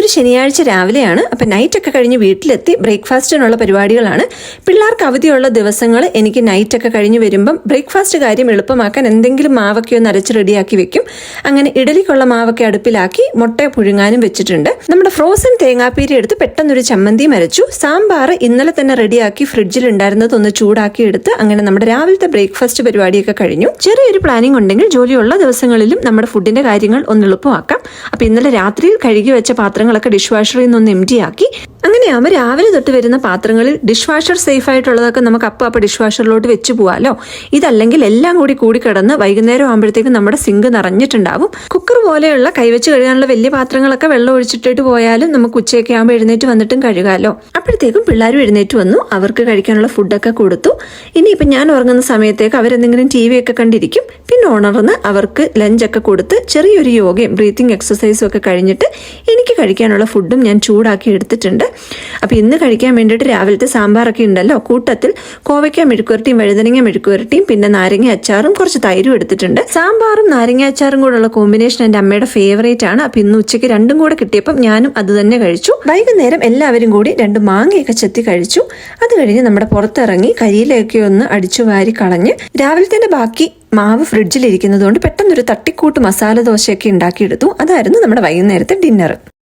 ഇന്നൊരു ശനിയാഴ്ച രാവിലെയാണ്. അപ്പം നൈറ്റൊക്കെ കഴിഞ്ഞ് വീട്ടിലെത്തി ബ്രേക്ക്ഫാസ്റ്റിനുള്ള പരിപാടികളാണ്. പിള്ളേർക്ക് അവധിയുള്ള ദിവസങ്ങൾ എനിക്ക് നൈറ്റൊക്കെ കഴിഞ്ഞ് വരുമ്പം ബ്രേക്ക്ഫാസ്റ്റ് കാര്യം എളുപ്പമാക്കാൻ എന്തെങ്കിലും മാവൊക്കെ ഒന്ന് അരച്ച് റെഡിയാക്കി വെക്കും. അങ്ങനെ ഇഡലിക്കുള്ള മാവൊക്കെ അടുപ്പിലാക്കി മുട്ട പുഴുങ്ങാനും വെച്ചിട്ടുണ്ട്. നമ്മുടെ ഫ്രോസൺ തേങ്ങാപ്പീരി എടുത്ത് പെട്ടെന്നൊരു ചമ്മന്തിയും അരച്ചു. സാമ്പാർ ഇന്നലെ തന്നെ റെഡിയാക്കി ഫ്രിഡ്ജിൽ ഉണ്ടായിരുന്നത് ഒന്ന് ചൂടാക്കി എടുത്ത് അങ്ങനെ നമ്മുടെ രാവിലത്തെ ബ്രേക്ക്ഫാസ്റ്റ് പരിപാടിയൊക്കെ കഴിഞ്ഞു. ചെറിയൊരു പ്ലാനിങ് ഉണ്ടെങ്കിൽ ജോലിയുള്ള ദിവസങ്ങളിലും നമ്മുടെ ഫുഡിന്റെ കാര്യങ്ങൾ ഒന്ന് എളുപ്പമാക്കാം. അപ്പൊ ഇന്നലെ രാത്രിയിൽ കഴുകി വെച്ച പാത്രങ്ങളൊക്കെ ഡിഷ് വാഷറിൽ നിന്നൊന്ന് എംറ്റി ആക്കി. അങ്ങനെയാകുമ്പോൾ രാവിലെ തൊട്ട് വരുന്ന പാത്രങ്ങളിൽ ഡിഷ് വാഷർ സേഫ് ആയിട്ടുള്ളതൊക്കെ നമുക്ക് അപ്പം ഡിഷ് വാഷറിലോട്ട് വെച്ച് പോവാമല്ലോ. ഇതല്ലെങ്കിൽ എല്ലാം കൂടി കിടന്ന് വൈകുന്നേരം ആകുമ്പോഴത്തേക്കും നമ്മുടെ സിങ്ക് നിറഞ്ഞിട്ടുണ്ടാവും. കുക്കർ പോലെയുള്ള കൈവച്ച് കഴുകാനുള്ള വലിയ പാത്രങ്ങളൊക്കെ വെള്ളം ഒഴിച്ചിട്ടിട്ട് പോയാലും നമുക്ക് ഉച്ചയൊക്കെ ആകുമ്പോൾ എഴുന്നേറ്റ് വന്നിട്ടും കഴുകാമല്ലോ. അപ്പോഴത്തേക്കും പിള്ളേരും എഴുന്നേറ്റ് വന്നു. അവർക്ക് കഴിക്കാനുള്ള ഫുഡൊക്കെ കൊടുത്തു. ഇനിയിപ്പം ഞാൻ ഉറങ്ങുന്ന സമയത്തേക്ക് അവരെന്തെങ്കിലും TV ഒക്കെ കണ്ടിരിക്കും. പിന്നെ ഉണർന്ന് അവർക്ക് ലഞ്ചൊക്കെ കൊടുത്ത് ചെറിയൊരു യോഗയും ബ്രീത്തിങ് എക്സസൈസും ഒക്കെ കഴിഞ്ഞിട്ട് എനിക്ക് കഴിക്കാനുള്ള ഫുഡും ഞാൻ ചൂടാക്കി എടുത്തിട്ടുണ്ട്. അപ്പോൾ ഇന്ന് കഴിക്കാൻ വേണ്ടിയിട്ട് രാവിലത്തെ സാമ്പാറൊക്കെ ഉണ്ടല്ലോ, കൂട്ടത്തിൽ കോവയ്ക്ക മെഴുക്കുവരട്ടിയും വഴുതനങ്ങ മെഴുക്കുവരട്ടിയും പിന്നെ നാരങ്ങ അച്ചാറും കുറച്ച് തൈരും എടുത്തിട്ടുണ്ട്. സാമ്പാറും നാരങ്ങ അച്ചാറും കൂടെയുള്ള കോമ്പിനേഷൻ എൻ്റെ അമ്മയുടെ ഫേവറേറ്റ് ആണ്. അപ്പോൾ ഇന്ന് ഉച്ചയ്ക്ക് രണ്ടും കൂടെ കിട്ടിയപ്പം ഞാനും അത് തന്നെ കഴിച്ചു. വൈകുന്നേരം എല്ലാവരും കൂടി 2 മാങ്ങയൊക്കെ ചെത്തി കഴിച്ചു. അത് കഴിഞ്ഞ് നമ്മുടെ പുറത്തിറങ്ങി കരിയിലൊക്കെ ഒന്ന് അടിച്ചു വാരി കളഞ്ഞ് രാവിലത്തെ ബാക്കി മാവ് ഫ്രിഡ്ജിലിരിക്കുന്നത് കൊണ്ട് പെട്ടെന്നൊരു തട്ടിക്കൂട്ട് മസാല ദോശയൊക്കെ ഉണ്ടാക്കിയെടുത്തു. അതായിരുന്നു നമ്മുടെ വൈകുന്നേരത്തെ ഡിന്നർ.